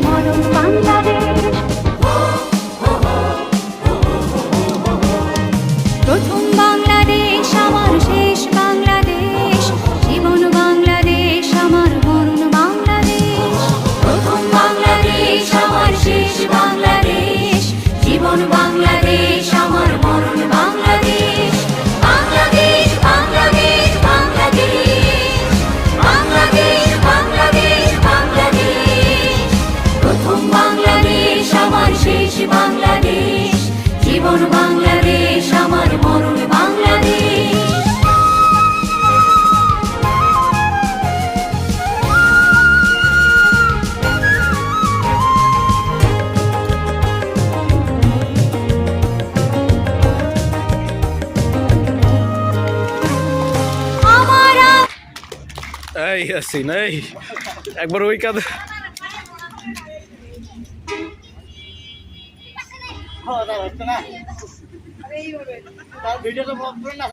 মরণ বাংলাদেশ। প্রথম বাংলাদেশ আমার শেষ বাংলাদেশ, জীবন বাংলাদেশ আমার মরণ বাংলাদেশ। প্রথম বাংলাদেশ আমার শেষ বাংলাদেশ, জীবন বাংলাদেশ আমার মরণ বাংলাদেশ। বাংলাদেশ বাংলাদেশ বাংলাদেশ, বাংলাদেশ বাংলাদেশ বাংলাদেশ। প্রথম বাংলাদেশ আমার শেষ বাংলাদেশ, জীবন বাংলাদেশ আমার মরণ বাংলাদেশ। এই আসিন এই একবার ওই কাঁধে ভিডিওটা ব্লক করে না।